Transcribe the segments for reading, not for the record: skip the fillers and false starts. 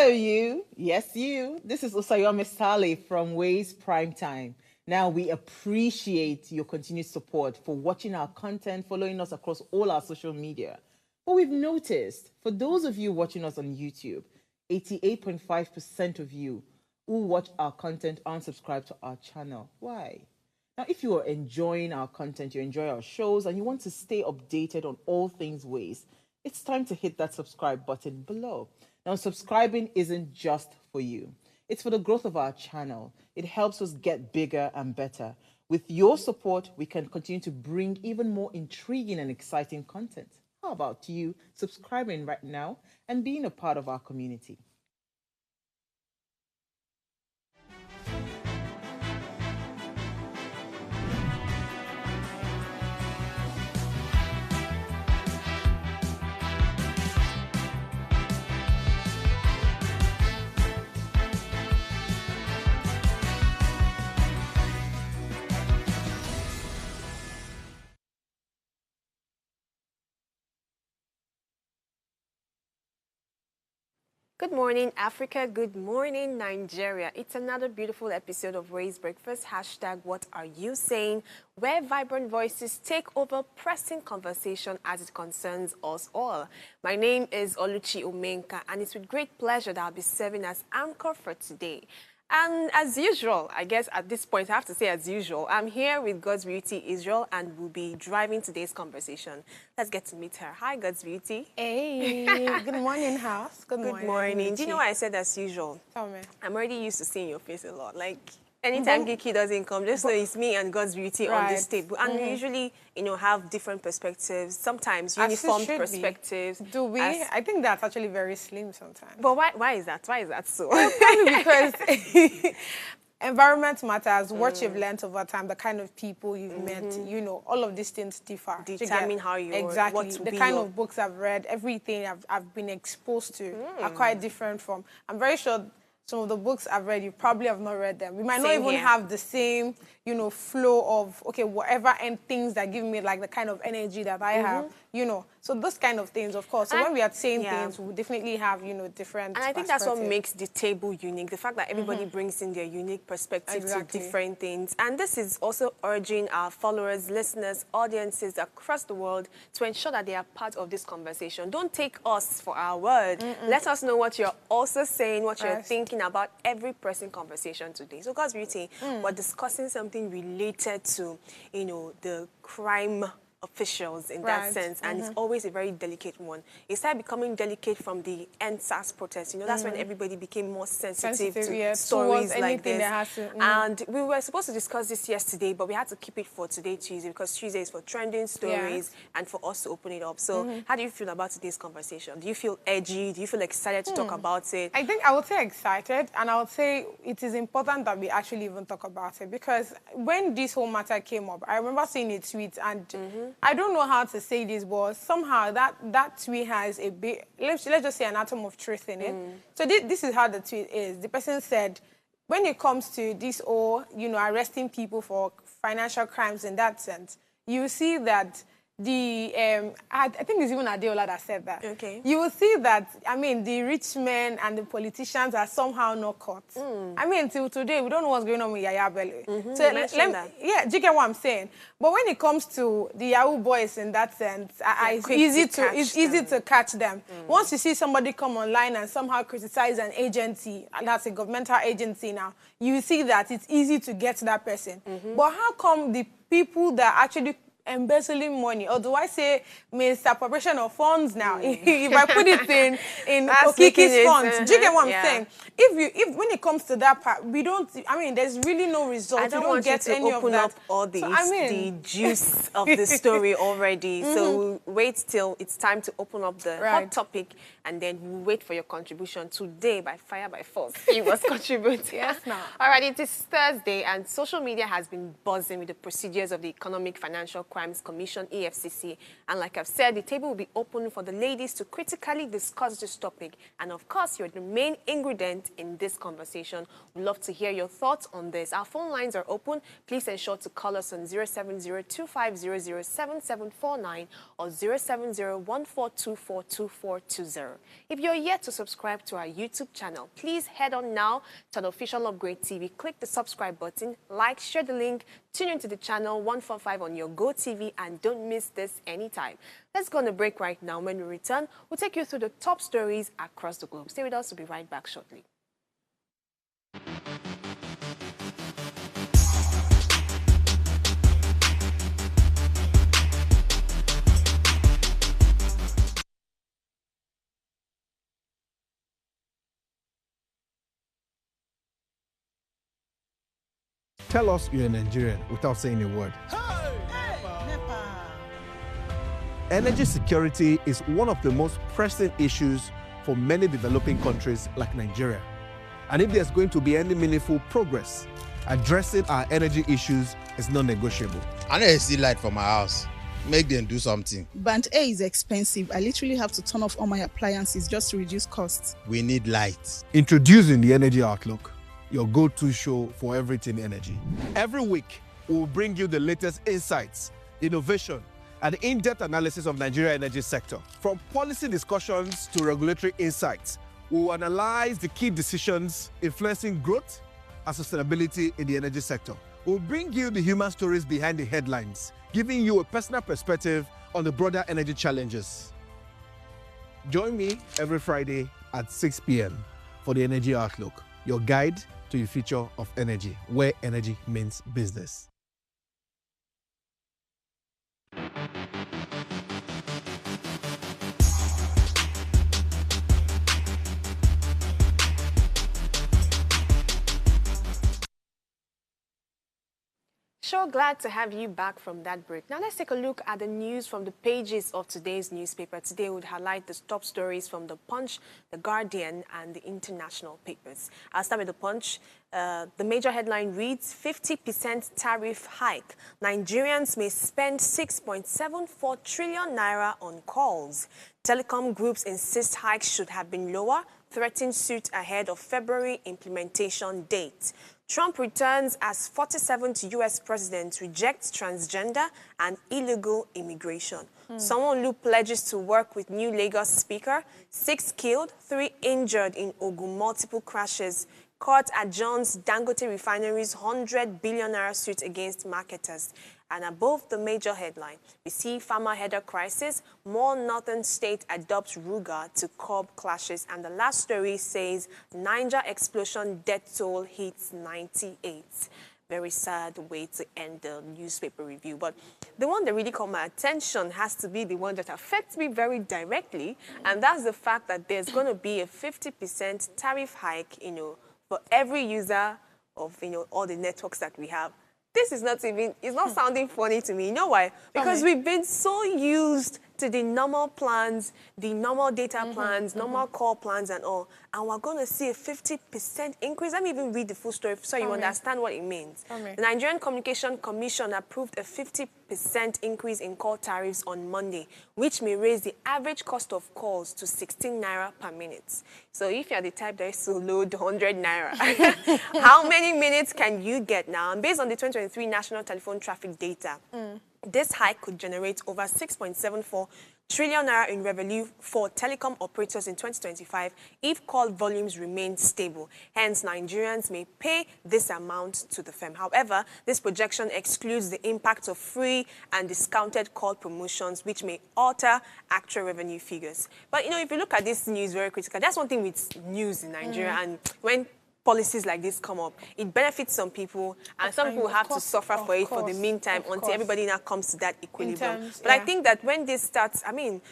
Hello, you. Yes, you. This is Usayomi Saleh from Ways Primetime. Now, we appreciate your continued support for watching our content, following us across all our social media. But we've noticed, for those of you watching us on YouTube, 88.5% of you who watch our content aren't subscribed to our channel. Why? Now, if you are enjoying our content, you enjoy our shows, and you want to stay updated on all things Ways, it's time to hit that subscribe button below. Now, subscribing isn't just for you. It's for the growth of our channel. It helps us get bigger and better. With your support, we can continue to bring even more intriguing and exciting content. How about you subscribing right now and being a part of our community? Good morning, Africa. Good morning, Nigeria. It's another beautiful episode of Raise Breakfast. Hashtag What Are You Saying? Where vibrant voices take over pressing conversation as it concerns us all. My name is Oluchi Omenka, and it's with great pleasure that I'll be serving as anchor for today. And as usual, I guess at this point, I have to say as usual, I'm here with God's Beauty Israel, and we'll be driving today's conversation. Let's get to meet her. Hi, God's Beauty. Hey, good morning, house. Good morning. Good morning. Do you know why I said as usual? Tell me. I'm already used to seeing your face a lot. Like, anytime Geeky doesn't come, just know it's me and God's Beauty on this table. And we usually, have different perspectives, sometimes uniform perspectives. Do we? I think that's actually very slim sometimes. But why is that? Why is that so? Probably because environment matters, what you've learned over time, the kind of people you've met, all of these things differ. Determine how you exactly. The kind of books I've read, everything I've been exposed to are quite different from. I'm very sure some of the books I've read, you probably have not read them. We might not even have the same, flow of, whatever and things that give me like the kind of energy that I have, So those kind of things, of course. So when we are saying things, we definitely have, different And I think that's what makes the table unique. The fact that everybody brings in their unique perspective to different things. And this is also urging our followers, listeners, audiences across the world to ensure that they are part of this conversation. Don't take us for our word. Let us know what you're also saying, what you're thinking about every pressing conversation today. So, God's Beauty, we're discussing something related to, the crime officials in that sense, and it's always a very delicate one. It started becoming delicate from the NSAS protest. That's when everybody became more sensitive to stories like this. And we were supposed to discuss this yesterday, but we had to keep it for today, Tuesday, because Tuesday is for trending stories and for us to open it up. So how do you feel about today's conversation? Do you feel edgy? Do you feel excited to talk about it? I think I would say excited, and I would say it is important that we actually even talk about it, because when this whole matter came up, I remember seeing a tweet, and I don't know how to say this, but somehow that tweet has a bit, let's just say an atom of truth in it. So this is how the tweet is. The person said, when it comes to this all, arresting people for financial crimes in that sense, you see that I think it's even Adeola that said that. Okay. You will see that, the rich men and the politicians are somehow not caught. Till today, we don't know what's going on with Yaya Bello. So yeah, do you get what I'm saying? But when it comes to the Yahoo boys in that sense, it's easy to catch them. Once you see somebody come online and somehow criticize an agency, and that's a governmental agency now, you see that it's easy to get that person. But how come the people that actually embezzling money, or do I say misappropriation of funds now? If I put it in Okiki's funds, do you get what I'm saying? If when it comes to that part, we don't. There's really no result. I don't want get you to any open up all the juice of the story already. So we'll wait till it's time to open up the hot topic, and then we'll wait for your contribution today by fire by force. You must contribute. Yes, now. All right, it is Thursday, and social media has been buzzing with the procedures of the Economic Financial Crimes Commission, EFCC. And like I've said, the table will be open for the ladies to critically discuss this topic. And of course, you're the main ingredient in this conversation. We'd love to hear your thoughts on this. Our phone lines are open. Please ensure to call us on 070-2500-7749 or 070-1424-2420. If you're yet to subscribe to our YouTube channel, please head on now to the official Upgrade TV. Click the subscribe button, like, share the link, tune into the channel 145 on your Go TV, and don't miss this anytime. Let's go on a break right now. When we return, we'll take you through the top stories across the globe. Stay with us. We'll be right back shortly. Tell us you're a Nigerian without saying a word. Energy security is one of the most pressing issues for many developing countries like Nigeria. And if there's going to be any meaningful progress, addressing our energy issues is non-negotiable. I need to see light for my house. Make them do something. Band A is expensive. I literally have to turn off all my appliances just to reduce costs. We need light. Introducing the Energy Outlook, your go-to show for everything energy. Every week, we'll bring you the latest insights, innovation, and in-depth analysis of Nigeria's energy sector. From policy discussions to regulatory insights, we'll analyze the key decisions influencing growth and sustainability in the energy sector. We'll bring you the human stories behind the headlines, giving you a personal perspective on the broader energy challenges. Join me every Friday at 6 p.m. for the Energy Outlook, your guide to the future of energy, where energy means business. Sure, glad to have you back from that break. Now let's take a look at the news from the pages of today's newspaper. Today we would highlight the top stories from The Punch, The Guardian, and the international papers. I'll start with The Punch. The major headline reads, 50% tariff hike. Nigerians may spend 6.74 trillion naira on calls. Telecom groups insist hikes should have been lower, threaten suit ahead of February implementation date. Trump returns as 47th U.S. president, rejects transgender and illegal immigration. Sanwo-Olu pledges to work with new Lagos speaker. 6 killed, 3 injured in Ogun multiple crashes. Court adjourns Dangote Refinery's 100 billion naira suit against marketers. And above the major headline, we see farmer header crisis. More northern state adopts Ruga to curb clashes. And the last story says, Niger explosion death toll hits 98. Very sad way to end the newspaper review. But the one that really caught my attention has to be the one that affects me very directly. And that's the fact that there's going to be a 50% tariff hike, for every user of, all the networks that we have. This is not even, it's not sounding funny to me. You know why? Because we've been so used to the normal plans, the normal data plans, normal call plans and all. And we're going to see a 50% increase. Let me even read the full story so you understand what it means. The Nigerian Communication Commission approved a 50% increase in call tariffs on Monday, which may raise the average cost of calls to 16 naira per minute. So if you're the type that is to load 100 naira, how many minutes can you get now? And based on the 2023 National Telephone Traffic data, this hike could generate over 6.74 trillion naira in revenue for telecom operators in 2025 if call volumes remain stable. Hence, Nigerians may pay this amount to the firm. However, this projection excludes the impact of free and discounted call promotions, which may alter actual revenue figures. But, if you look at this news very critically, that's one thing with news in Nigeria. And when policies like this come up, it benefits some people, and some people have to suffer for it for the meantime until everybody now comes to that equilibrium. But I think that when this starts,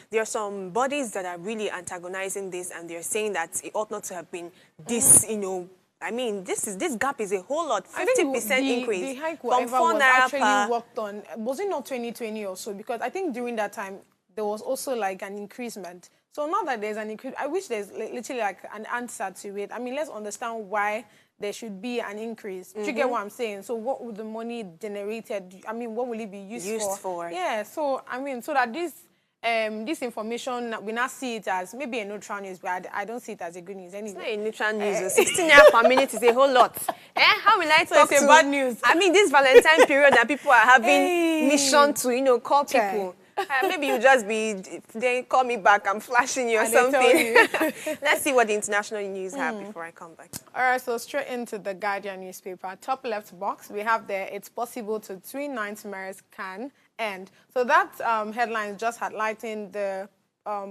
there are some bodies that are really antagonizing this, and they're saying that it ought not to have been this, this gap is a whole lot, 50% increase. The hike from 4 was naira actually per... worked on, was it not 2020 or so? Because I think during that time, there was also like an increasement. So now that there's an increase, I wish there's literally like an answer to it. I mean, let's understand why there should be an increase. Do you get what I'm saying? So what would the money generated, I mean, what will it be used for? Yeah, so, I mean, so that this information, we now see it as maybe a neutral news, but I don't see it as a good news anyway. It's not a neutral news. 16 naira per minute is a whole lot. How will I talk it's a bad news. I mean, this Valentine period that people are having mission to, you know, call people. Maybe you just be, they call me back, I'm flashing you or something. Let's see what the international news have before I come back. All right, so straight into the Guardian newspaper. Top left box, we have there, it's possible to twin nightmares can end. So that headline is just highlighting the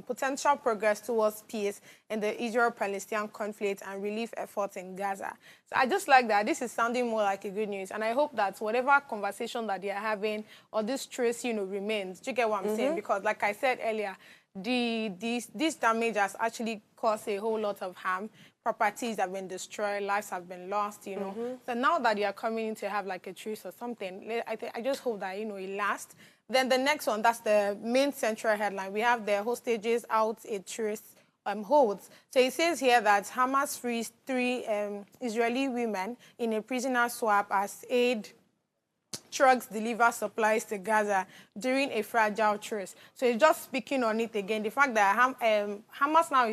potential progress towards peace in the Israel-Palestinian conflict and relief efforts in Gaza. So I just like that. This is sounding more like a good news. And I hope that whatever conversation that they are having or this truce, you know, remains. Do you get what I'm saying? Because like I said earlier, this damage has actually caused a whole lot of harm. Properties have been destroyed, lives have been lost, you know. So now that they are coming in to have like a truce or something, I just hope that, you know, it lasts. Then the next one, that's the main central headline. We have the hostages out a truce holds. So it says here that Hamas frees 3 Israeli women in a prisoner swap as aid trucks deliver supplies to Gaza during a fragile truce. So it's just speaking on it again. The fact that Hamas now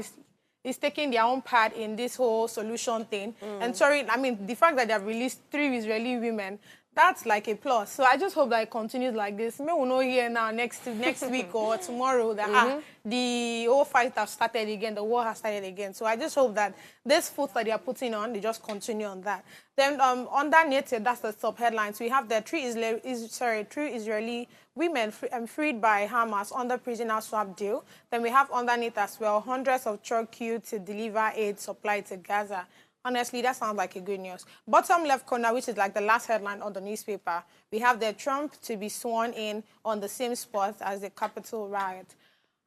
is taking their own part in this whole solution thing. And sorry, I mean, the fact that they have released 3 Israeli women, that's like a plus. So I just hope that it continues like this. Maybe we'll know here now next week or tomorrow that the whole fight has started again, the war has started again. So I just hope that this foot that they are putting on, they just continue on that. Then underneath it, that's the sub-headlines. We have the 3 Israeli women freed by Hamas under prisoner swap deal. Then we have underneath as well, hundreds of trucks queued to deliver aid supply to Gaza. Honestly, that sounds like a good news. Bottom left corner, which is like the last headline on the newspaper, we have the Trump to be sworn in on the same spot as the Capitol riot.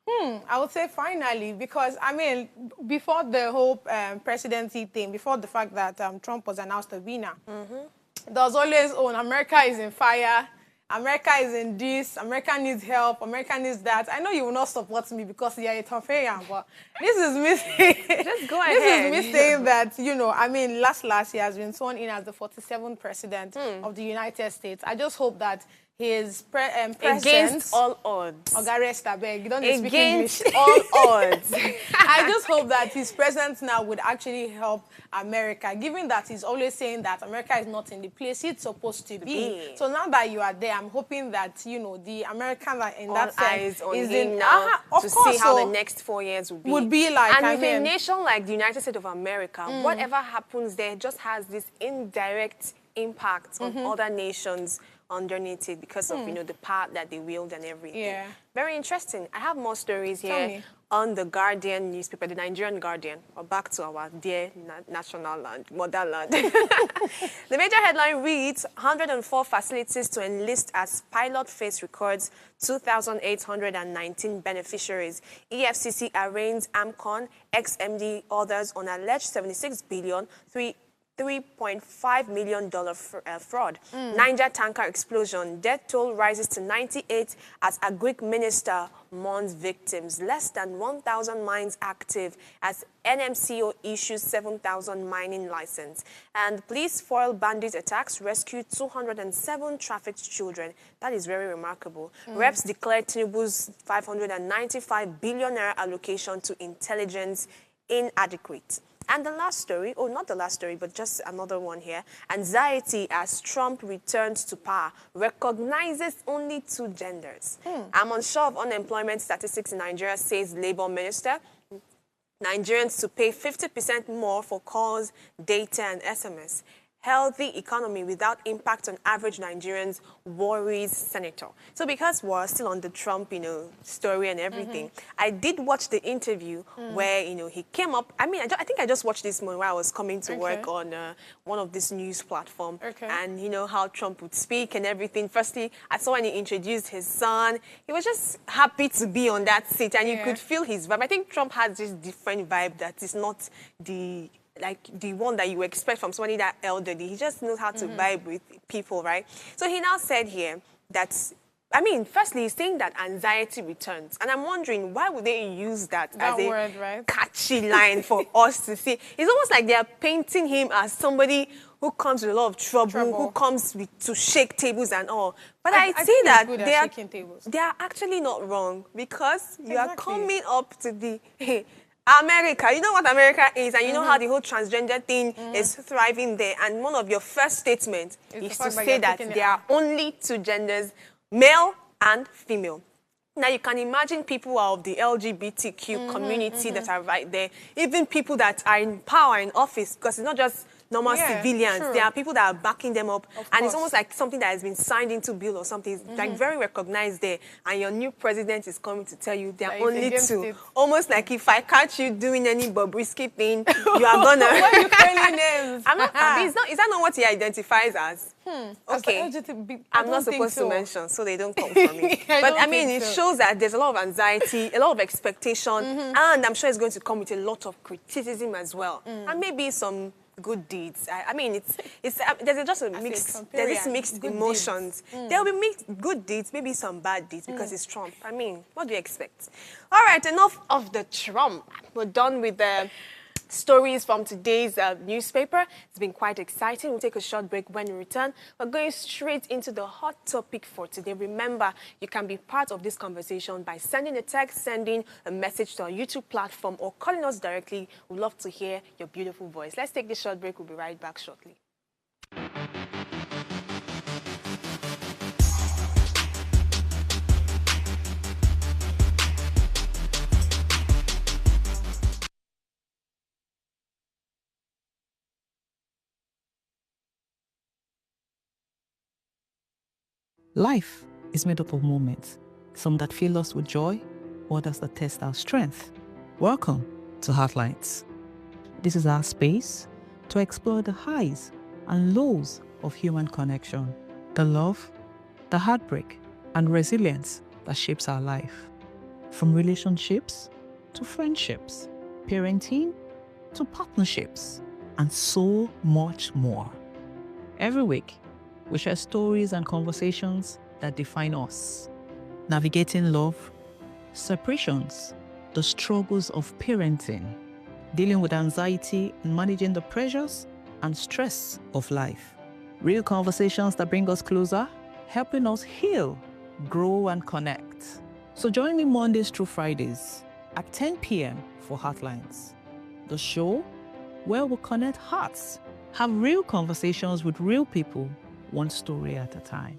I would say finally, because, I mean, before the whole presidency thing, before the fact that Trump was announced the winner, there was always, America is in fire, America is in this, America needs help, America needs that. I know you will not support me because you're a Toffean, but this is me saying, just go ahead. This is me saying that, you know, I mean, last he has been sworn in as the 47th president of the United States. I just hope that his presence... Against all odds. Against all odds. I just hope that his presence now would actually help America, given that he's always saying that America is not in the place it's supposed to be. So now that you are there, I'm hoping that, you know, the American in that sense on is him in... now of to course, see how the next 4 years would be like... And with a nation like the United States of America, whatever happens there just has this indirect impact on other nations underneath it because of, you know, the power that they wield and everything. Yeah. Very interesting. I have more stories here on the Guardian newspaper, the Nigerian Guardian, or back to our dear national land, motherland. The major headline reads, 104 facilities to enlist as pilot phase records 2,819 beneficiaries. EFCC arraigns AMCON, ex-MD, others on alleged $76 billion, $3.5 million fraud. Niger tanker explosion. Death toll rises to 98 as a Greek minister mourns victims. Less than 1,000 mines active as NMCO issues 7,000 mining license. And police foil bandit attacks, rescue 207 trafficked children. That is very remarkable. Reps declared Tinubu's 595 billion naira allocation to intelligence inadequate. And the last story, not the last story, but just another one here. Anxiety as Trump returns to power, recognizes only 2 genders. I'm unsure of unemployment statistics in Nigeria, says Labour Minister. Nigerians to pay 50% more for calls, data, and SMS. Healthy economy without impact on average Nigerians worries senator. So because we're still on the Trump, you know, story and everything, I did watch the interview where, you know, he came up. I mean, I think I just watched this morning while I was coming to work on one of this news platform. And, you know, how Trump would speak and everything. Firstly, I saw when he introduced his son, he was just happy to be on that seat. And you could feel his vibe. I think Trump has this different vibe that is not the one that you expect from somebody that elderly. He just knows how to vibe with people, right? So he now said here that I mean, firstly, he's saying that anxiety returns. And I'm wondering, why would they use that as a word, right? catchy line for us to see? It's almost like they're painting him as somebody who comes with a lot of trouble. Who comes to shake tables and all. But I see that they are actually not wrong, because you are coming up to the... America, you know what America is, and you know how the whole transgender thing is thriving there. And one of your first statements is to say that there are only two genders, male and female. Now, you can imagine people of the LGBTQ community that are right there, even people that are in power, in office, because it's not just normal civilians. True. There are people that are backing them up, and it's almost like something that has been signed into bill or something. It's like very recognized there, and your new president is coming to tell you there are only two. Almost like, if I catch you doing any Bobrisky thing, you are gonna... Why are you calling names? I'm not, is that not what he identifies as? Okay, I'm not supposed to mention, so they don't come for me. But I mean, it shows that there's a lot of anxiety, a lot of expectation, and I'm sure it's going to come with a lot of criticism as well, and maybe some good deeds. I mean, there's just a mixed, there's this mixed emotions. There will be mixed good deeds, maybe some bad deeds, because it's Trump. I mean, what do you expect? All right, enough of the Trump. We're done with the stories from today's newspaper. It's been quite exciting. We'll take a short break. When we return, we're going straight into the hot topic for today. Remember, you can be part of this conversation by sending a text, sending a message to our YouTube platform, or calling us directly. We'd love to hear your beautiful voice. Let's take this short break. We'll be right back shortly. Life is made up of moments, some that fill us with joy, others that test our strength. Welcome to Heartlines. This is our space to explore the highs and lows of human connection, the love, the heartbreak, and resilience that shapes our life. From relationships to friendships, parenting to partnerships, and so much more. Every week, we share stories and conversations that define us, navigating love, separations, the struggles of parenting, dealing with anxiety and managing the pressures and stress of life. Real conversations that bring us closer, helping us heal, grow, and connect. So join me Mondays through Fridays at 10 p.m. for Heartlines, the show where we'll connect hearts, have real conversations with real people, one story at a time.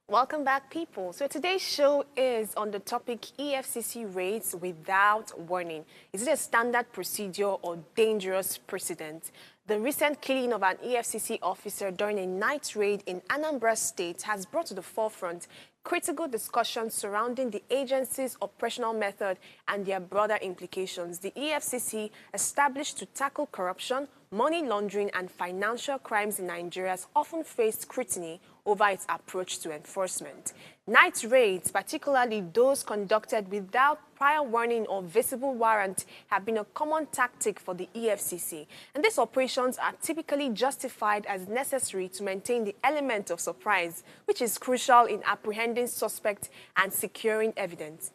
Welcome back, people. So today's show is on the topic EFCC raids without warning. Is it a standard procedure or dangerous precedent? The recent killing of an EFCC officer during a night raid in Anambra State has brought to the forefront critical discussions surrounding the agency's operational method and their broader implications. The EFCC, established to tackle corruption, money laundering, and financial crimes in Nigeria, has often faced scrutiny over its approach to enforcement. Night raids, particularly those conducted without prior warning or visible warrant, have been a common tactic for the EFCC. And these operations are typically justified as necessary to maintain the element of surprise, which is crucial in apprehending suspects and securing evidence.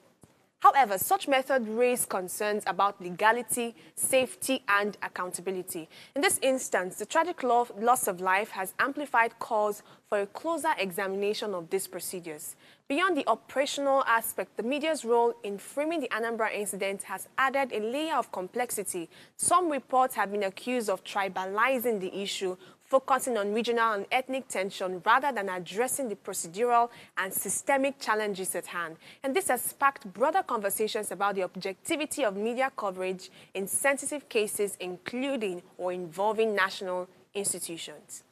However, such methods raise concerns about legality, safety, and accountability. In this instance, the tragic loss of life has amplified calls for a closer examination of these procedures. Beyond the operational aspect, the media's role in framing the Anambra incident has added a layer of complexity. Some reports have been accused of tribalizing the issue, focusing on regional and ethnic tension rather than addressing the procedural and systemic challenges at hand. And this has sparked broader conversations about the objectivity of media coverage in sensitive cases, including or involving national institutions.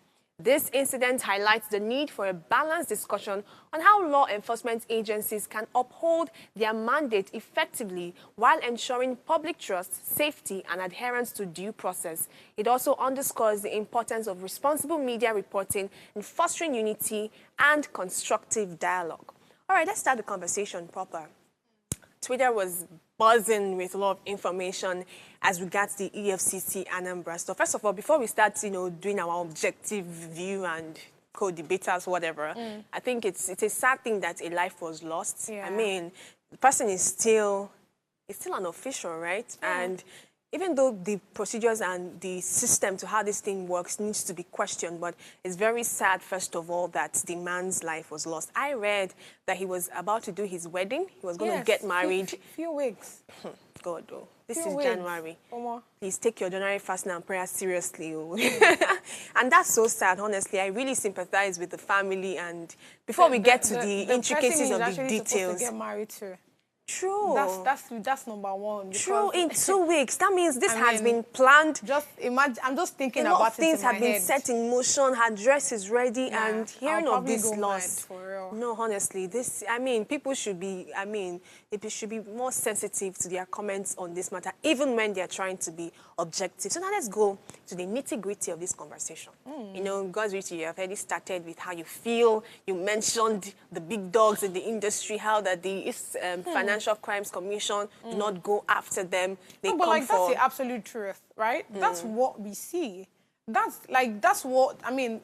This incident highlights the need for a balanced discussion on how law enforcement agencies can uphold their mandate effectively while ensuring public trust, safety, and adherence to due process. It also underscores the importance of responsible media reporting in fostering unity and constructive dialogue. All right, let's start the conversation proper. Twitter was buzzing with a lot of information as regards the EFCC Anambra stuff. First of all, before we start, doing our objective view and co-debaters, whatever, I think it's a sad thing that a life was lost. Yeah. I mean, the person is still an official, right? And even though the procedures and the system to how this thing works needs to be questioned, but it's very sad, first of all, that the man's life was lost. I read that he was about to do his wedding. He was going to get married. Few weeks. God, though. This Few is weeks. January. Omo. Please take your January fasting and prayer seriously. And that's so sad, honestly. I really sympathize with the family. And before we get to the intricacies of the details. Supposed to get married too. True. That's number one. True. In 2 weeks. That means this has been planned. Just imagine. I'm just thinking a lot about of things it in my have been head. set in motion. Her dress is ready, and hearing I'll of this probably go loss. mad, for real. No, honestly, people should be. They should be more sensitive to their comments on this matter, even when they are trying to be objective. So now let's go to the nitty-gritty of this conversation. God's Richie, you have already started with how you feel. You mentioned the big dogs in the industry, how that the Financial Crimes Commission do not go after them. They But come that's for... the absolute truth, right? That's what we see. That's what, I mean,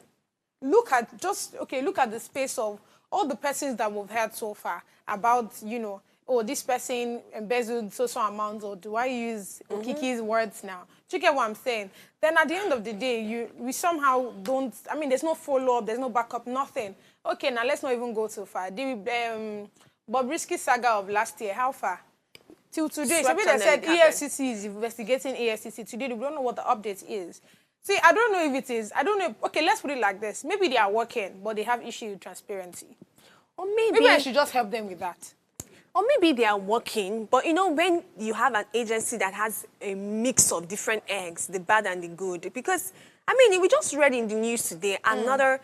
look at the space of all the persons that we've heard so far about, oh, this person embezzled social amounts, or do I use Kiki's words now? Do you get what I'm saying? Then at the end of the day, we somehow don't, there's no follow-up, there's no backup, nothing. Okay, now let's not even go too far. The Bobrisky saga of last year, how far? Till today, they said EFCC is investigating EFCC. Today, we don't know what the update is. See, I don't know if it is. I don't know. Okay, let's put it like this. Maybe they are working, but they have issue with transparency. Or maybe I should just help them with that. Or maybe they are working, but when you have an agency that has a mix of different eggs, the bad and the good, because, we just read in the news today, another,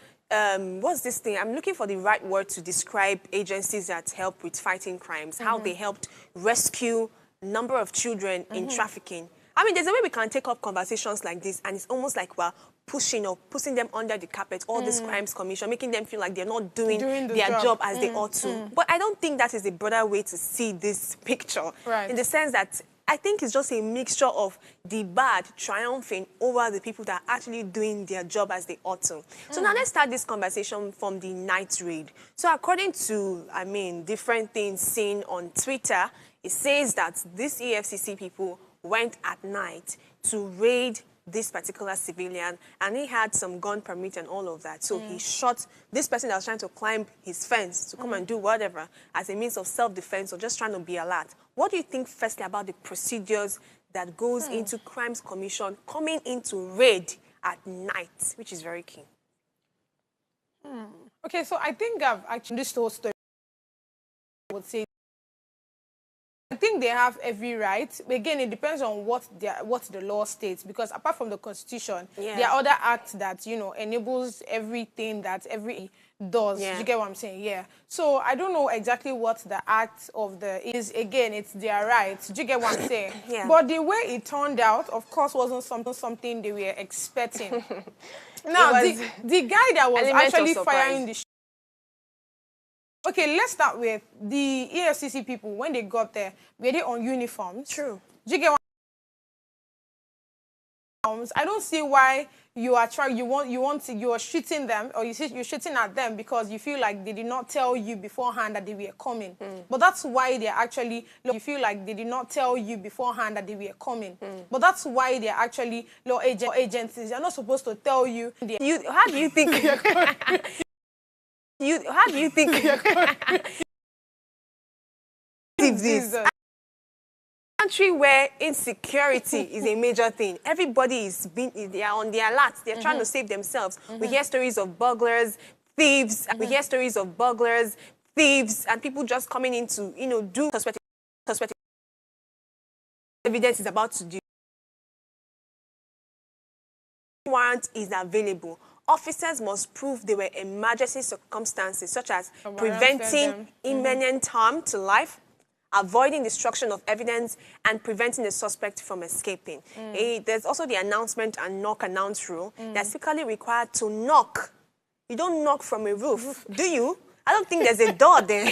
what's this thing? I'm looking for the right word to describe agencies that help with fighting crimes, how they helped rescue a number of children in trafficking. There's a way we can take up conversations like this, and it's almost like we're pushing them under the carpet, all this crimes commission, making them feel like they're not doing their job as they ought to. But I don't think that is a broader way to see this picture. Right. In the sense that I think it's just a mixture of the bad triumphing over the people that are actually doing their job as they ought to. So now let's start this conversation from the night raid. So according to, different things seen on Twitter, it says that these EFCC people went at night to raid this particular civilian, and he had some gun permit and all of that. So he shot this person that was trying to climb his fence to come and do whatever as a means of self-defense or just trying to be alert. What do you think, firstly, about the procedures that goes into Crimes Commission coming into raid at night, which is very key? Okay, so I think I've actually, this whole story, I would say, I think they have every right. Again, it depends on what the law states, because apart from the Constitution, there are other acts that, enables everything that every does. Yeah. Do you get what I'm saying? Yeah. So I don't know exactly what the act of is. Again, it's their rights. Do you get what I'm saying? Yeah. But the way it turned out, of course, wasn't something they were expecting. Now, the guy that was actually firing the okay, let's start with the EFCC people. When they got there, were they on uniforms? True. Do you get what I don't see why you are shooting them, or you're shooting at them because you feel like they did not tell you beforehand that they were coming. But that's why they're actually, you feel like they did not tell you beforehand that they were coming. But that's why they're actually law agencies. They're not supposed to tell you. How do you think? How do you think? This country where insecurity is a major thing. Everybody they are on their alert. They're trying to save themselves. We hear stories of burglars, thieves. We hear stories of burglars, thieves, and people just coming in to, do suspected evidence is about to do. Warrant is available. officers must prove there were emergency circumstances such as Warranted preventing them. imminent harm to life, avoiding destruction of evidence, and preventing the suspect from escaping. There's also the announcement and knock announce rule. They're strictly required to knock. You don't knock from a roof, do you? I don't think there's a door there.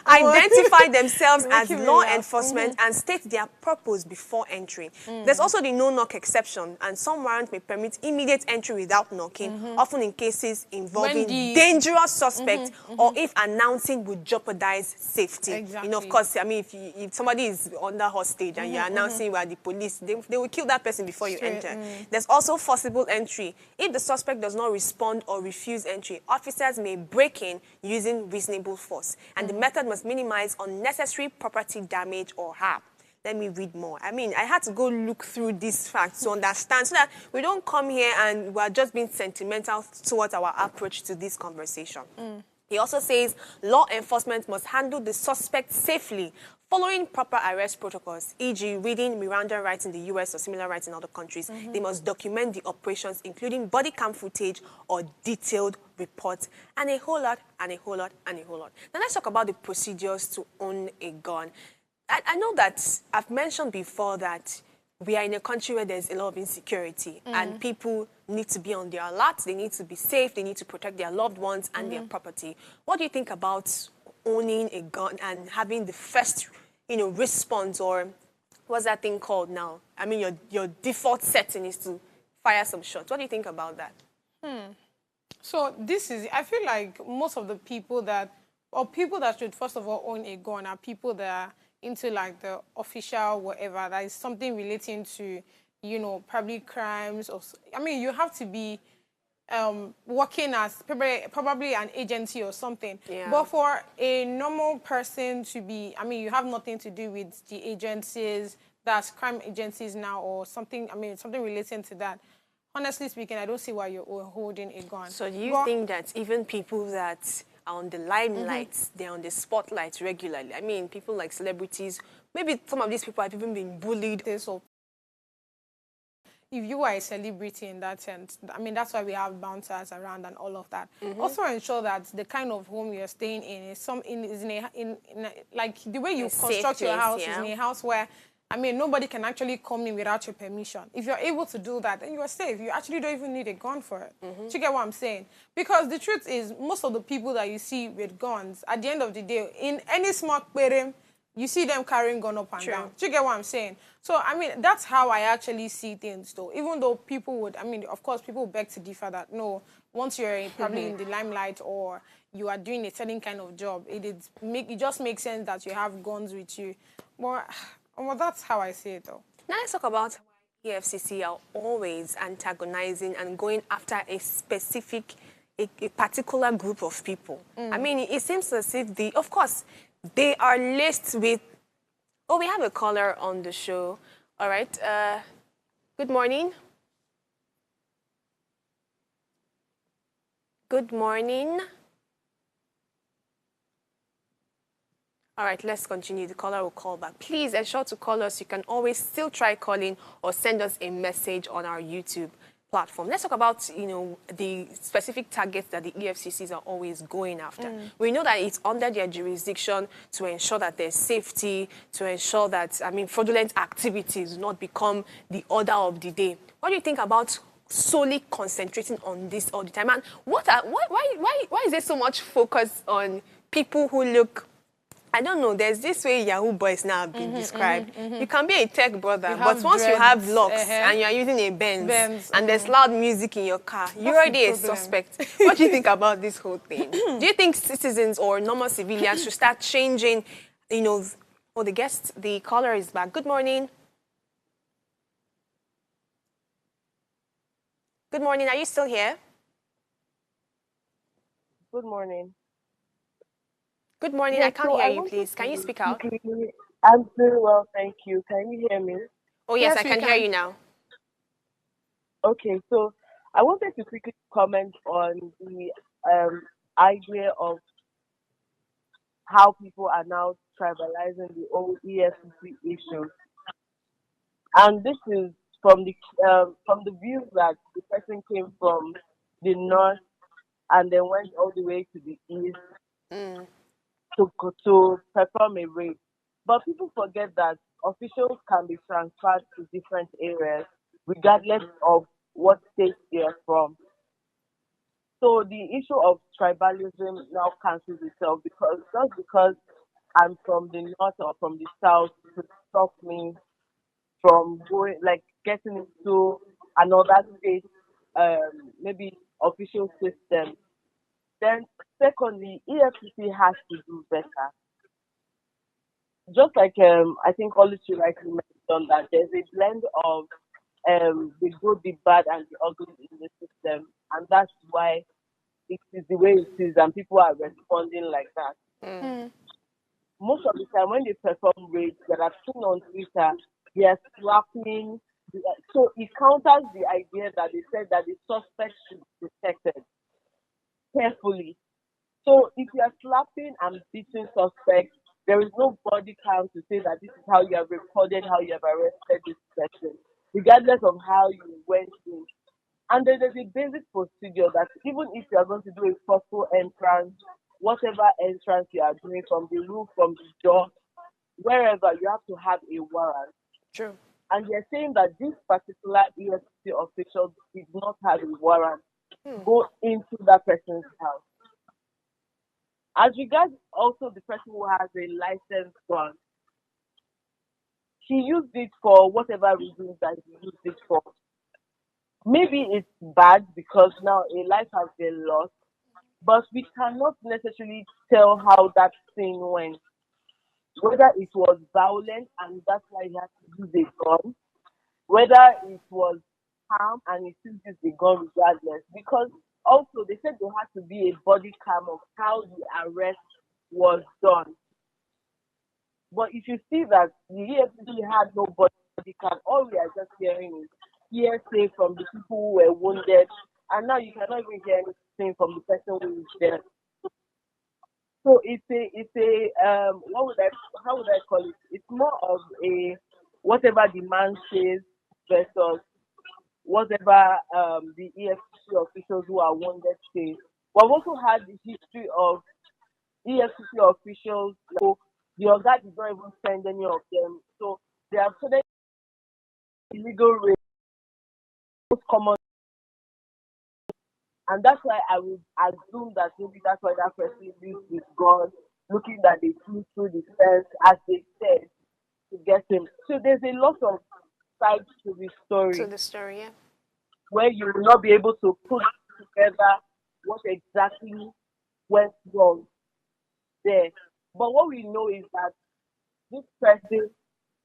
Identify themselves as law enforcement and state their purpose before entry. There's also the no-knock exception, and some warrants may permit immediate entry without knocking, often in cases involving dangerous suspects or if announcing would jeopardize safety. Exactly. You know, of course, I mean, if somebody is under hostage and you're announcing you are the police, they will kill that person before you enter. There's also forcible entry. If the suspect does not respond or refuse entry, officers may break in using reasonable force, and the method must minimize unnecessary property damage or harm. Let me read more. I mean, I had to go look through these facts to understand so that we don't come here and we're just being sentimental towards our approach to this conversation. He also says law enforcement must handle the suspect safely, following proper arrest protocols, e.g. reading Miranda rights in the US or similar rights in other countries. They must document the operations, including body cam footage or detailed reports, and a whole lot, and a whole lot, and a whole lot. Now let's talk about the procedures to own a gun. I know that I've mentioned before that we are in a country where there's a lot of insecurity and people need to be on their alert, they need to be safe, they need to protect their loved ones and their property. What do you think about owning a gun and having the first, response, or what's that thing called now? I mean, your default setting is to fire some shots. What do you think about that? So I feel like most of the people that should first of all own a gun are people that are into like the official whatever, that is something relating to, probably crimes, or, I mean, you have to be working as probably an agency or something. Yeah. But for a normal person to be, I mean, you have nothing to do with the agencies, that's crime agencies now or something, I mean, something relating to that. Honestly speaking, I don't see why you're holding a gun. So do you think that even people that are on the limelight, they're on the spotlight regularly? I mean, people like celebrities, maybe some of these people have even been bullied. So if you are a celebrity in that sense, I mean, that's why we have bouncers around and all of that. Also ensure that the kind of home you're staying in is like the way you construct your house is in a house where, I mean, nobody can actually come in without your permission. If you're able to do that, then you are safe. You actually don't even need a gun for it. Do you get what I'm saying? Because the truth is, most of the people that you see with guns, at the end of the day, in any smart bedroom, you see them carrying gun up and down. Do you get what I'm saying? So, I mean, that's how I actually see things, though. Even though people would, I mean, of course, people beg to differ that, no, once you're probably in the limelight or you are doing a certain kind of job, it just makes sense that you have guns with you. But well, that's how I see it, though. Now let's talk about why EFCC are always antagonizing and going after a specific, a particular group of people. I mean, it seems as if of course, they are laced with... Oh, we have a caller on the show. All right. Good morning. Good morning. All right, let's continue. The caller will call back. Please ensure to call us. You can always still try calling or send us a message on our YouTube platform. Let's talk about, the specific targets that the EFCCs are always going after. We know that it's under their jurisdiction to ensure that there's safety, to ensure that, I mean, fraudulent activities do not become the order of the day. What do you think about solely concentrating on this all the time? And why is there so much focus on people who look... I don't know, there's this way Yahoo boys now have been described. You can be a tech brother, but once you have locks and you're using a Benz and there's loud music in your car, you're already a suspect. What do you think about this whole thing? Do you think citizens or normal civilians should start changing, oh, the caller is back. Good morning. Good morning, are you still here? Good morning. Good morning. I can't hear you, please. Can you speak out? I'm very well, thank you. Can you hear me? Oh, yes, I can hear you now. Okay, so I wanted to quickly comment on the idea of how people are now tribalizing the whole EFCC issue. And this is from the view that the person came from the north and then went all the way to the east to perform a raid. But people forget that officials can be transferred to different areas regardless of what state they are from. So the issue of tribalism now cancels itself because just because I'm from the north or from the south to stop me from going like getting into another state, maybe official system. Then secondly, EFCC has to do better. Just like I think Oluchi rightly mentioned that there's a blend of the good, the bad, and the ugly in the system, and that's why it is the way it is, and people are responding like that. Most of the time, when they perform raids that I've seen on Twitter, they are slapping. So it counters the idea that they said that the suspect should be protected carefully. So if you are slapping and beating suspects, there is no body count to say that this is how you have recorded, how you have arrested this person, regardless of how you went in. And then there's a basic procedure that even if you are going to do a forceful entrance, whatever entrance you are doing from the roof, from the door, wherever, you have to have a warrant. True. And they're saying that this particular EFCC official did not have a warrant to go into that person's house. As regards also the person who has a licensed gun, he used it for whatever reasons that he used it for. Maybe it's bad because now a life has been lost, but we cannot necessarily tell how that thing went. Whether it was violent and that's why he had to use a gun, whether it was harm and he still used the gun regardless. Because also they said there had to be a body cam of how the arrest was done. But if you see that the EFCC had no body cam, all we are just hearing is hearsay from the people who were wounded, and now you cannot even hear anything from the person who is dead. So it's a how would I call it? It's more of a whatever the man says versus whatever the EFCC officials who are wounded say. But we've also had the history of EFCC officials. So the Oga did not even send any of them. So they have started illegal rape, most common. And that's why I would assume that maybe that's why that person used his gun, looking that they flew through the fence, as they said, to get him. So there's a lot of sides to the story. To the story, yeah. Where you will not be able to put together what exactly went wrong there. But what we know is that this person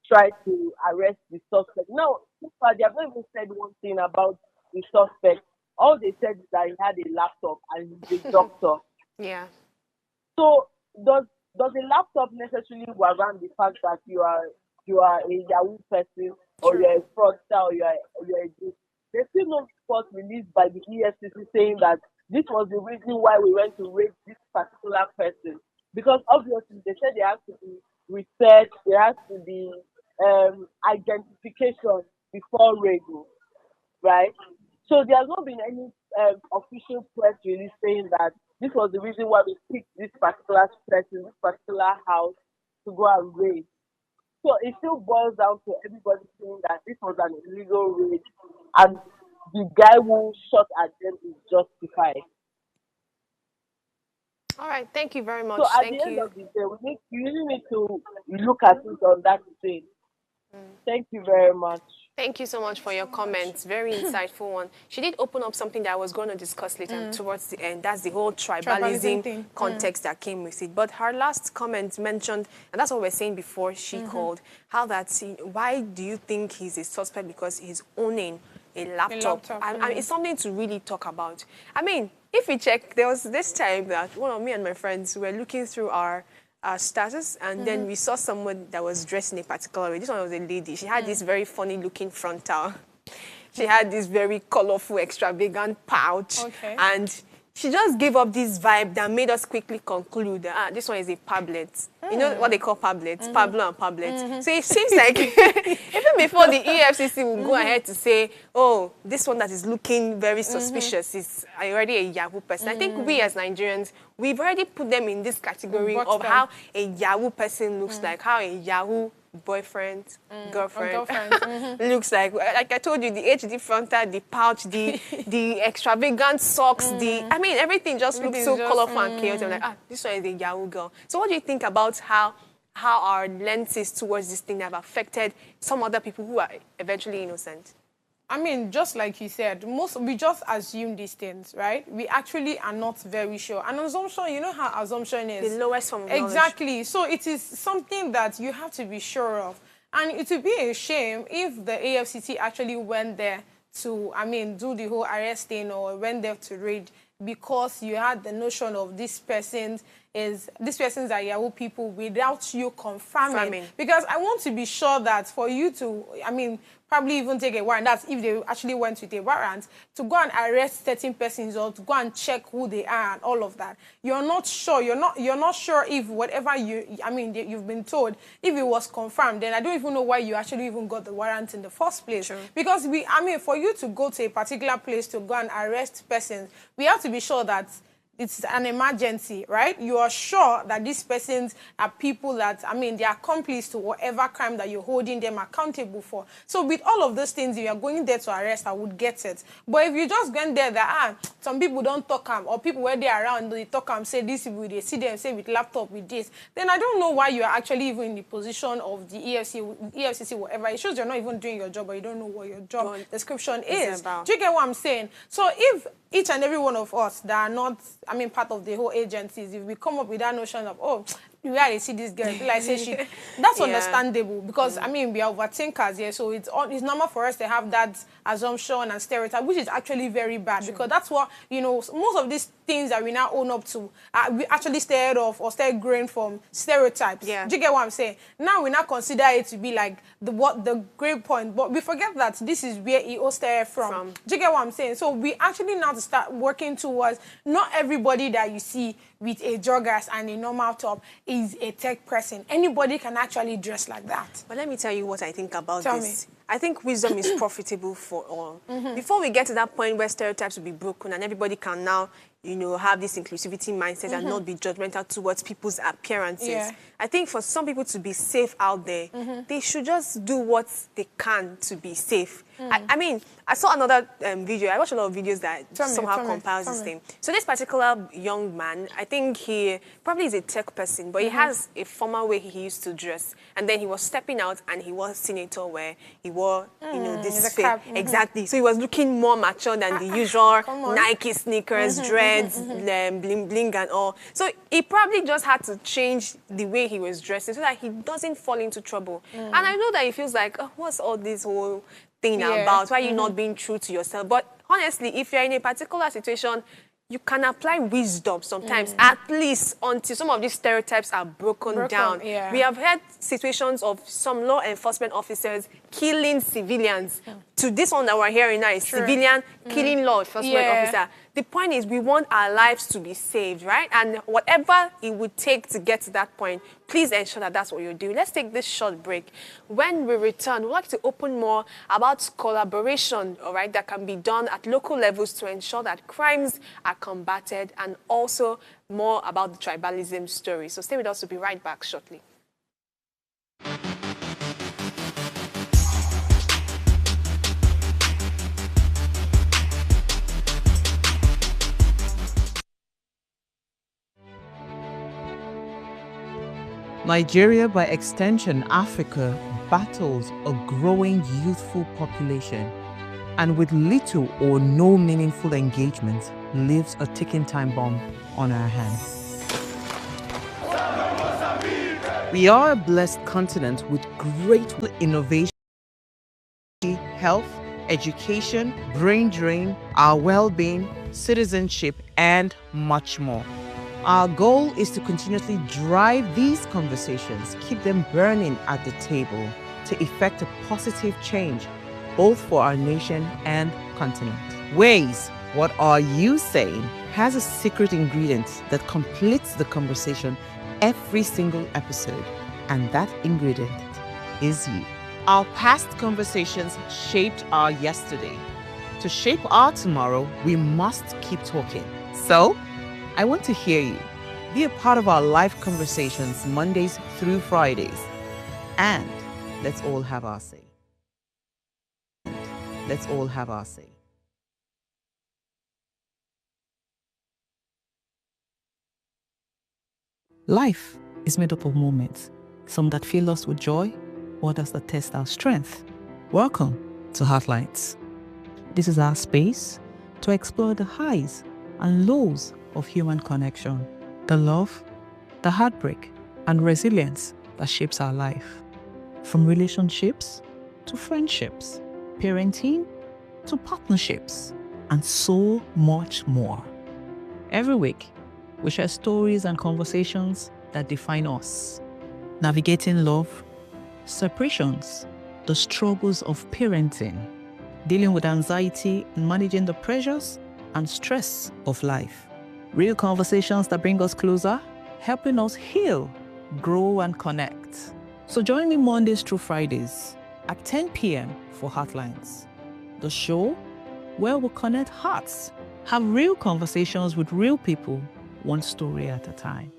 tried to arrest the suspect. Now, so far, they have not even said one thing about the suspect. All they said is that he had a laptop and he's a doctor. Yeah. So does a laptop necessarily warrant the fact that you are a Yahoo person or you're a fraudster or you're a this? There's still no report released by the EFCC saying that this was the reason why we went to raid this particular person. Because obviously they said there has to be research, there has to be identification before raiding, right? So there has not been any official press release saying that this was the reason why we picked this particular person, this particular house to go and raid. So it still boils down to everybody saying that this was an illegal raid and the guy who shot at them is justified. All right, thank you very much. So at the end of the day, you really need to look at it on that thing. Thank you very much. Thank you so much for your comments. Very insightful one. She did open up something that I was going to discuss later towards the end. That's the whole tribalism context that came with it. But her last comment mentioned, and that's what we were saying before she called, how that, why do you think he's a suspect? Because he's owning a laptop. And it's something to really talk about. I mean, if we check, there was this time that one of me and my friends were looking through our status, and then we saw someone that was dressed in a particular way. This one was a lady. She had this very funny looking frontal. She had this very colorful, extravagant pouch. And she just gave up this vibe that made us quickly conclude that this one is a pablet. You know what they call pablets? Pablo and pablet. So it seems like even before before the EFCC will go ahead to say, oh, this one that is looking very suspicious is already a Yahoo person. I think we as Nigerians, we've already put them in this category of how a Yahoo person looks like, how a Yahoo boyfriend, girlfriend looks like. Like I told you, the HD frontal, the pouch, the extravagant socks, I mean, everything just looks so colorful and chaotic. I'm like, this one is a Yahoo girl. So what do you think about how our lenses towards this thing have affected some other people who are eventually innocent? I mean, just like you said, we just assume these things, right? We actually are not very sure. An assumption, you know how assumption is? The lowest form of knowledge. Exactly. So it is something that you have to be sure of. And it would be a shame if the AFCC actually went there to, do the whole arrest thing or went there to raid because you had the notion of these persons are Yahoo people without you confirming. Because I want to be sure that for you to, probably even take a warrant, that's if they actually went with a warrant, to go and arrest certain persons or to go and check who they are and all of that. You're not sure. You're not sure if whatever you've been told, if it was confirmed, then I don't even know why you actually even got the warrant in the first place. Sure. Because for you to go to a particular place to go and arrest persons, we have to be sure that it's an emergency, right? You are sure that these persons are people that, they are accomplices to whatever crime that you're holding them accountable for. So with all of those things, if you're going there to arrest, I would get it. But if you just went there that, some people don't talk or people where they're around, they talk say this people, they see them, say with laptop, with this, then I don't know why you're actually even in the position of the EFCC, whatever. It shows you're not even doing your job, or you don't know what your job description is. Do you get what I'm saying? So if each and every one of us that are not, part of the whole agencies, if we come up with that notion of, where I see this girl, like say she, that's understandable because we are overthinkers here, so it's normal for us to have that assumption and stereotype, which is actually very bad because that's what most of these things that we now own up to, we actually started off or started growing from stereotypes. Yeah. Do you get what I'm saying? Now we now consider it to be like the great point, but we forget that this is where it all started from. Do you get what I'm saying? So we actually now to start working towards not everybody that you see with a joggers and a normal top is a tech person. Anybody can actually dress like that. But let me tell you what I think about Tell this. I think wisdom is profitable for all. Before we get to that point where stereotypes will be broken and everybody can now, have this inclusivity mindset and not be judgmental towards people's appearances. Yeah. I think for some people to be safe out there, they should just do what they can to be safe. I saw another video. I watched a lot of videos that somehow compiles this thing. So this particular young man, I think he probably is a tech person, but he has a formal way he used to dress. And then he was stepping out and he was senator where he wore, this fit. Exactly. So he was looking more mature than the usual Nike sneakers, dreads, bling bling and all. So he probably just had to change the way he was dressing so that he doesn't fall into trouble. And I know that he feels like, what's all this whole thing about? Why are you not being true to yourself? But honestly, if you're in a particular situation, you can apply wisdom sometimes, at least until some of these stereotypes are broken down. Yeah. We have had situations of some law enforcement officers killing civilians. To this one that we're hearing now is civilian killing law enforcement officer. The point is we want our lives to be saved, right? And whatever it would take to get to that point, please ensure that that's what you're doing. Let's take this short break. When we return, we'd like to open more about collaboration, all right, that can be done at local levels to ensure that crimes are combated, and also more about the tribalism story. So stay with us. We'll be right back shortly. Nigeria, by extension Africa, battles a growing youthful population, and with little or no meaningful engagement, lives a ticking time bomb on our hands. We are a blessed continent with great innovation, health, education, brain drain, our well-being, citizenship, and much more. Our goal is to continuously drive these conversations, keep them burning at the table to effect a positive change, both for our nation and continent. Ways, what are you saying, has a secret ingredient that completes the conversation every single episode, and that ingredient is you. Our past conversations shaped our yesterday. To shape our tomorrow, we must keep talking. So, I want to hear you. Be a part of our live conversations Mondays through Fridays. And let's all have our say. Let's all have our say. Life is made up of moments, some that fill us with joy, others that test our strength. Welcome to Heartlines. This is our space to explore the highs and lows of human connection, the love, the heartbreak, and resilience that shapes our life. From relationships to friendships, parenting to partnerships, and so much more. Every week, we share stories and conversations that define us, navigating love, separations, the struggles of parenting, dealing with anxiety and managing the pressures and stress of life. Real conversations that bring us closer, helping us heal, grow, and connect. So join me Mondays through Fridays at 10 p.m. for Heartlines, the show where we connect hearts, have real conversations with real people, one story at a time.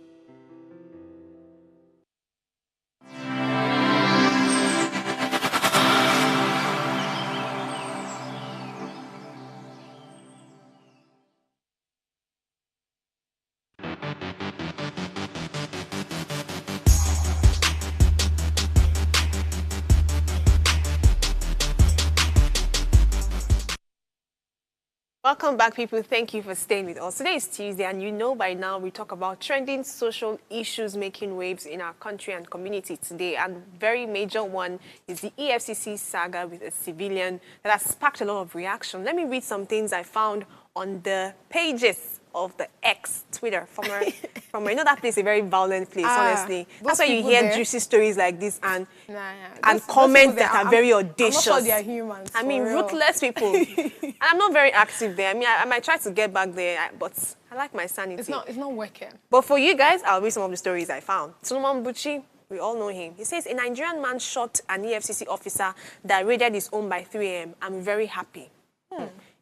Welcome back, people. Thank you for staying with us. Today is Tuesday, and you know by now we talk about trending social issues making waves in our country and community today. And very major one is the EFCC saga with a civilian that has sparked a lot of reaction. Let me read some things I found on the pages of the X, Twitter, former, you know that place is a very violent place, honestly. That's why you hear juicy stories like this and comments that are very audacious. I'm not sure they are humans. I mean, ruthless people. And I'm not very active there. I mean, I might try to get back there, but I like my sanity. It's not working. But for you guys, I'll read some of the stories I found. Solomon Buchi, we all know him. He says, a Nigerian man shot an EFCC officer that raided his home by 3 a.m. I'm very happy.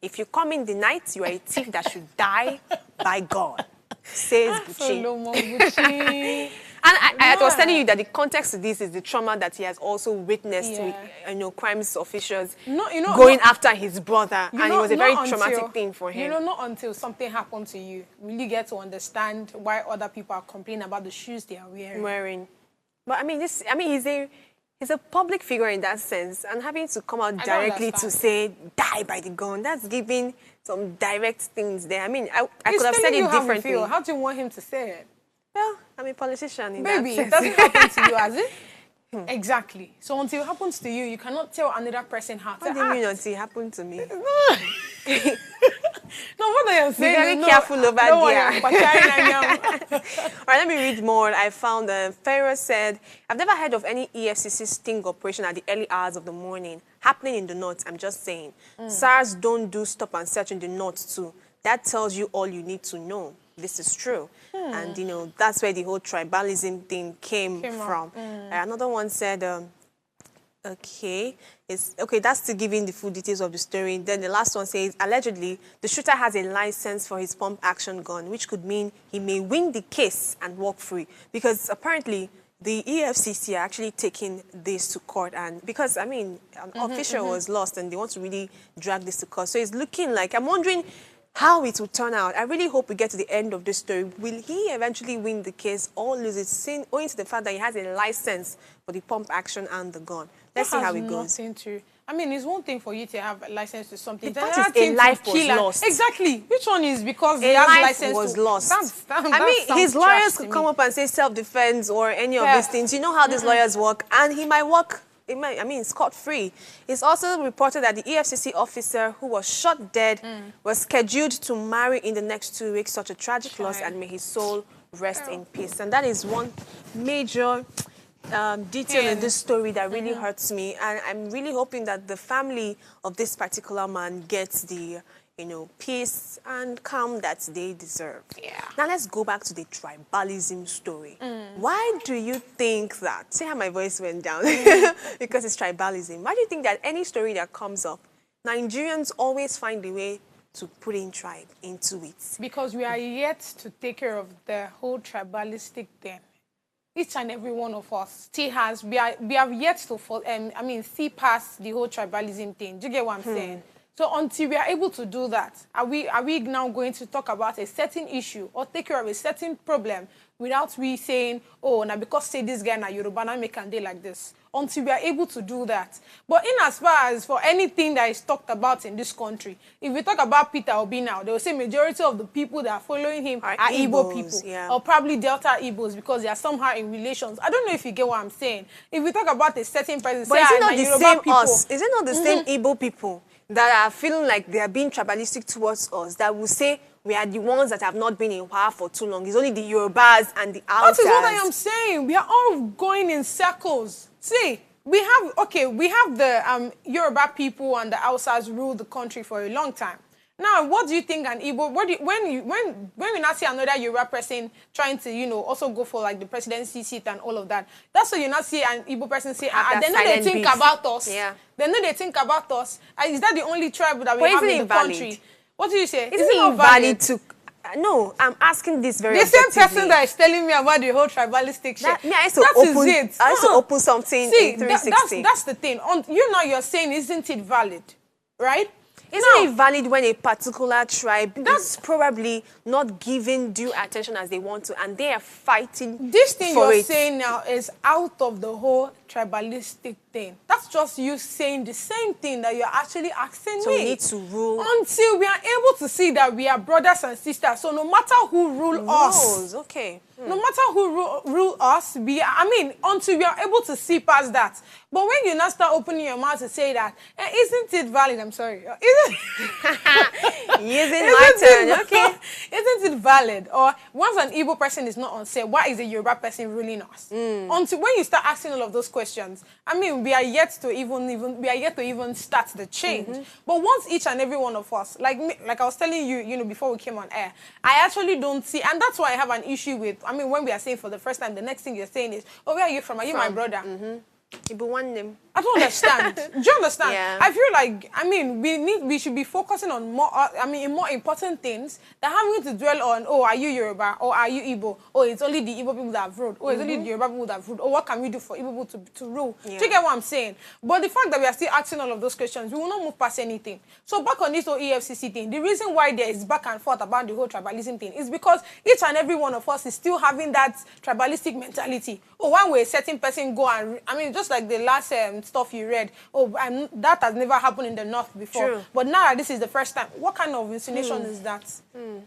If you come in the night, you are a thief that should die by God, says Buchi. And I was telling you that the context to this is the trauma that he has also witnessed with, crimes officials going after his brother. And it was a very traumatic thing for him. Not until something happened to you will you get to understand why other people are complaining about the shoes they are wearing. But I mean, he's a public figure in that sense, and having to come out directly to say, die by the gun, that's giving some direct things there. I mean, I could have said it differently. How do you want him to say it? Well, I'm a politician in Baby, that sense. it doesn't happen to you, has it? Exactly. So until it happens to you, you cannot tell another person how to act. What do you mean until it happened to me? No, what are you saying? Be very careful over there. All right, let me read more. I found Pharaoh said, I've never heard of any EFCC sting operation at the early hours of the morning happening in the north. I'm just saying. SARS don't do stop and search in the north too. That tells you all you need to know. This is true. And, that's where the whole tribalism thing came from. Another one said, that's to give in the full details of the story. Then the last one says, allegedly, the shooter has a license for his pump action gun, which could mean he may win the case and walk free. Because apparently, the EFCC are actually taking this to court. And because, I mean, an official was lost and they want to really drag this to court. So it's looking like, I'm wondering how it will turn out. I really hope we get to the end of this story. Will he eventually win the case or lose it, owing to the fact that he has a license for the pump action and the gun? Let's see how it goes. I mean, it's one thing for you to have a license to something. That is a life was lost. Exactly. Which one is because he has a license was lost? I mean, his lawyers could come up and say self-defense or any of these things. You know how these lawyers work, and he might walk. Scot-free. It's also reported that the EFCC officer who was shot dead was scheduled to marry in the next 2 weeks. Such a tragic loss, and may his soul rest in peace. And that is one major detail in this story that really hurts me. And I'm really hoping that the family of this particular man gets the peace and calm that they deserve. Yeah. Now let's go back to the tribalism story. Why do you think that? See how my voice went down? Because it's tribalism. Why do you think that any story that comes up, Nigerians always find a way to put in tribe into it? Because we are yet to take care of the whole tribalistic thing. Each and every one of us still has, we have yet to, see past the whole tribalism thing. Do you get what I'm saying? So until we are able to do that, are we now going to talk about a certain issue or take care of a certain problem without we saying, oh, now because say this guy na Yoruba, now make a day like this? Until we are able to do that. But in as far as for anything that is talked about in this country, if we talk about Peter Obi now, they will say majority of the people that are following him are Igbo people. Yeah. Or probably Delta Igbos because they are somehow in relations. I don't know if you get what I'm saying. If we talk about a certain person, but say, is it not the Yoruba same people, us? Is it not the same Igbo people that are feeling like they are being tribalistic towards us, that will say we are the ones that have not been in power for too long? It's only the Yorubas and the outsiders. That is what I am saying. We are all going in circles. See, we have the Yoruba people and the outsiders rule the country for a long time. Now, what do you think an Igbo, when we not see another Yoruba person trying to, also go for like the presidency seat and all of that, that's why you not see an Igbo person say, they know they think about us. Yeah. They know they think about us. Is that the only tribe that we have in the country? What do you say? Isn't it invalid to... No, I'm asking this very The same person that is telling me about the whole tribalistic shit. I used to open something in 360. That's the thing. You're saying, isn't it valid? Right? Isn't it valid when a particular tribe is probably not giving due attention as they want to, and they are fighting This thing for you're it? saying now is out of the whole tribalistic thing. That's just you saying the same thing that you're actually asking So me. we need to rule. Until we are able to see that we are brothers and sisters. So no matter who rule us, okay. no matter who rule us, until we are able to see past that. But when you now start opening your mouth to say that, isn't it valid? I'm sorry. Using my turn, okay. Isn't it valid? Or once an Igbo person is not on set, why is a Yoruba person ruling us? Until when you start asking all of those questions, we are yet to even start the change. But once each and every one of us, like I was telling you, before we came on air, I actually don't see, and that's why I have an issue with. When we are saying for the first time, the next thing you're saying is, "Oh, where are you from? Are you my brother?" Ibu one name. I don't understand. Do you understand? Yeah. I feel like, we should be focusing on more, more important things than having to dwell on, oh, are you Yoruba? Or are you Igbo? Oh, it's only the Igbo people that have ruled. Oh, it's only the Yoruba people that have ruled. Oh, what can we do for Igbo people to rule? Yeah. Do you get what I'm saying? But the fact that we are still asking all of those questions, we will not move past anything. So back on this whole EFCC thing, the reason why there is back and forth about the whole tribalism thing is because each and every one of us is still having that tribalistic mentality. Oh, one way a certain person go and, just like the last stuff you read, that has never happened in the North before. True. But now that this is the first time, what kind of insinuation is that?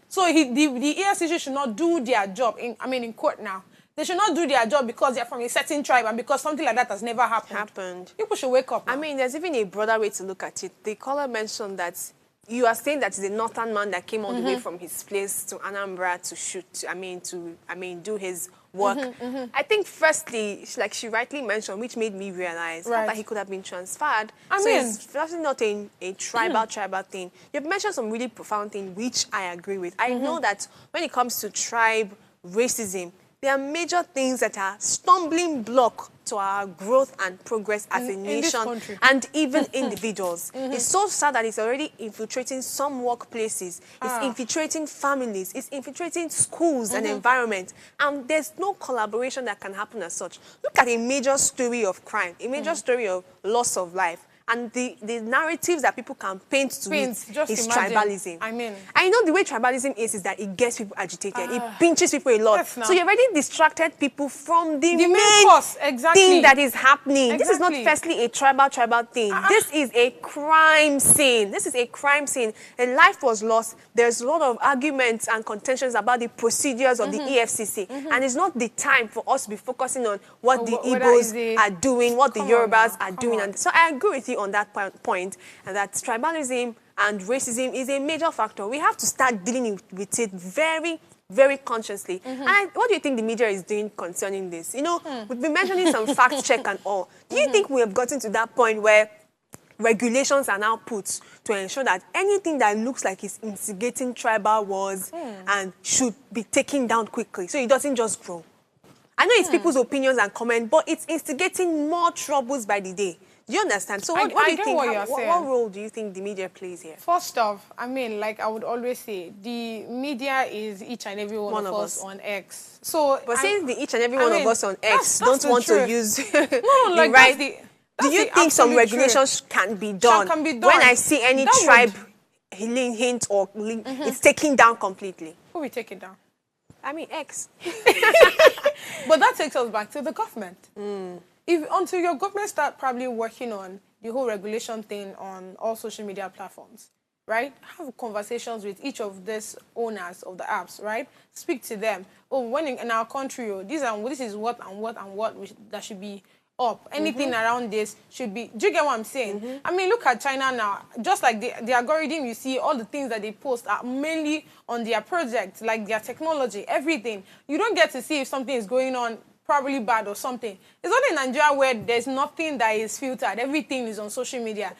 So the EFCC should not do their job in court now. They should not do their job because they're from a certain tribe and because something like that has never happened. People should wake up now. There's even a broader way to look at it. The caller mentioned that you are saying that it's a northern man that came all the way from his place to Anambra to shoot, to do his work. I think firstly, like she rightly mentioned, which made me realize that he could have been transferred. So it's definitely not a tribal thing. You've mentioned some really profound things, which I agree with. I know that when it comes to tribe racism, there are major things that are stumbling block to our growth and progress as a nation and even individuals. It's so sad that it's already infiltrating some workplaces. It's infiltrating families. It's infiltrating schools and environment. And there's no collaboration that can happen as such. Look at a major story of crime, a major story of loss of life. And the narratives that people can paint to it is tribalism. I know the way tribalism is that it gets people agitated. It pinches people a lot. So you already distracted people from the main cause, thing that is happening. This is not firstly a tribal thing. This is a crime scene. This is a crime scene. A life was lost. There's a lot of arguments and contentions about the procedures of the EFCC. And it's not the time for us to be focusing on what the Igbos are doing, what the Yorubas are doing. And so I agree with you on that point, and that tribalism and racism is a major factor. We have to start dealing with it very, very consciously. And what do you think the media is doing concerning this? We've been mentioning some fact check and all. Do you think we have gotten to that point where regulations are now put to ensure that anything that looks like it's instigating tribal wars and should be taken down quickly so it doesn't just grow. I know it's people's opinions and comments, but it's instigating more troubles by the day. Do you understand? So what do you think? What role do you think the media plays here? First off, I mean, like I would always say, the media is each and every one of us on X. So, but since the each and every one of us on X that's don't want to use the right, do you think some regulations can be done? When I see any tribe hint or link, it's taken down completely. Who will take it down? I mean, X. But that takes us back to the government. Until your government start probably working on the whole regulation thing on all social media platforms, right? Have conversations with each of these owners of the apps, right? Speak to them. Oh, when in our country, this is what that should be up. Anything around this should be. Do you get what I'm saying? I mean, look at China now. Just like the algorithm, you see all the things that they post are mainly on their projects, like their technology, everything. You don't get to see if something is going on probably bad or something. It's not in Nigeria where there's nothing that is filtered. Everything is on social media.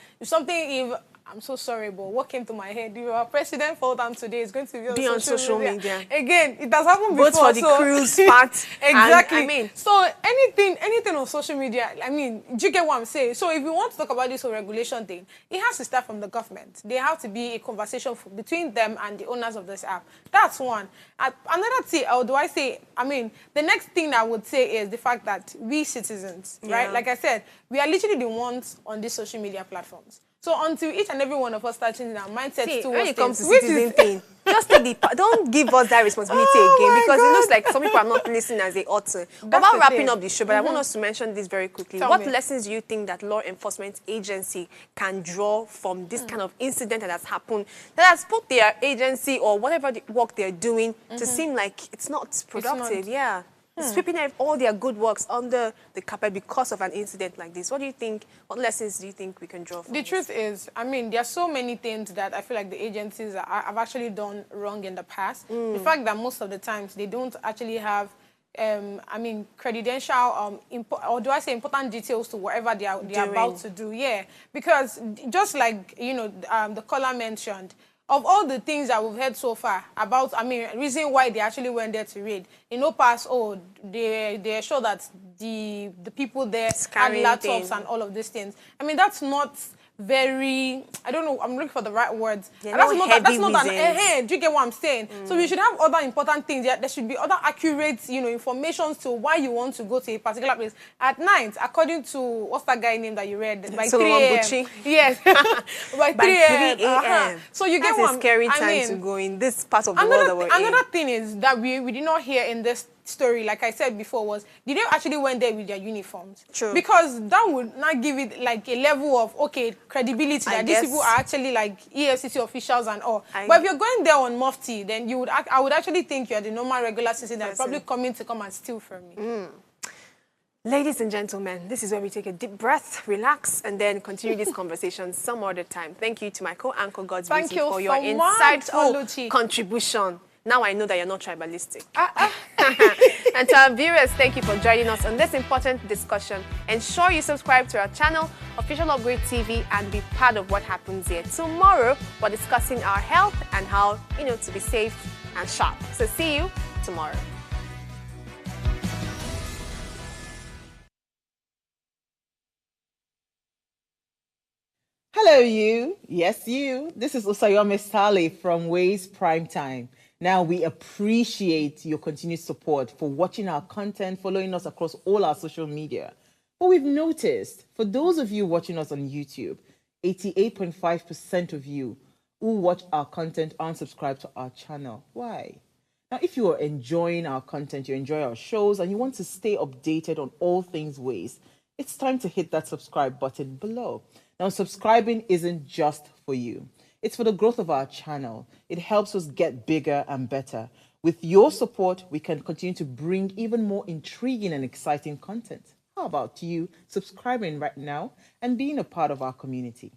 I'm so sorry, but what came to my head? Our president fall down today is going to be on social media. Again, it has happened before. Both for the cruise part. Exactly. I mean, so anything on social media, I mean, do you get what I'm saying? So if you want to talk about this whole regulation thing, it has to start from the government. There have to be a conversation between them and the owners of this app. That's one. Another thing, or do I say, I mean, the next thing I would say is the fact that we citizens, right? Like I said, we are literally the ones on these social media platforms. So until each and every one of us start changing our mindset towards when it comes to citizen thing, just take don't give us that responsibility again, because it looks like some people are not listening as they ought to. But about wrapping up the show, but I want us to mention this very quickly. What lessons do you think that law enforcement agency can draw from this kind of incident that has happened, that has put their agency or whatever the work they're doing to seem like it's not productive? Sweeping all their good works under the carpet because of an incident like this. What do you think? What lessons do you think we can draw from this? The truth is, I mean, there are so many things that I feel like the agencies have actually done wrong in the past. The fact that most of the times they don't actually have, I mean, credential, or do I say important details to whatever they are about to do. Yeah, because just like, you know, the caller mentioned, of all the things that we've heard so far about, I mean, reason why they actually went there to raid, in no past, they're sure that the people there had laptops and all of these things. I mean, that's not very, I don't know, I'm looking for the right words. That's not an do you get what I'm saying? So we should have other important things. There should be other accurate, you know, information to why you want to go to a particular place at night, according to, what's that guy name that you read? By 3 a.m. Yes. By 3 a.m. So you get what I'm saying? That's a scary time to go in this part of the world that we're in. Another thing is that we did not hear in this story, like I said before, was did they actually went there with their uniforms? True. Because that would not give it like a level of credibility that these people are actually like EFCC officials and all. But if you're going there on mufti, then I would actually think you're the normal regular citizen that's probably coming to come and steal from me. Ladies and gentlemen, this is where we take a deep breath, relax, and then continue this conversation some other time. Thank you to my co-anchor, God's Beauty, for your insightful contribution. Now I know that you're not tribalistic. And to our viewers, thank you for joining us on this important discussion. Ensure you subscribe to our channel, Official Upgrade TV, and be part of what happens here. Tomorrow, we're discussing our health and how, you know, to be safe and sharp. So see you tomorrow. Hello, you. Yes, you. This is Usayome Sale from Ways Primetime. Now, we appreciate your continued support for watching our content, following us across all our social media. But we've noticed, for those of you watching us on YouTube, 88.5% of you who watch our content aren't subscribed to our channel. Why? Now, if you are enjoying our content, you enjoy our shows, and you want to stay updated on all things Ways, it's time to hit that subscribe button below. Now, subscribing isn't just for you. It's for the growth of our channel. It helps us get bigger and better. With your support, we can continue to bring even more intriguing and exciting content. How about you subscribing right now and being a part of our community?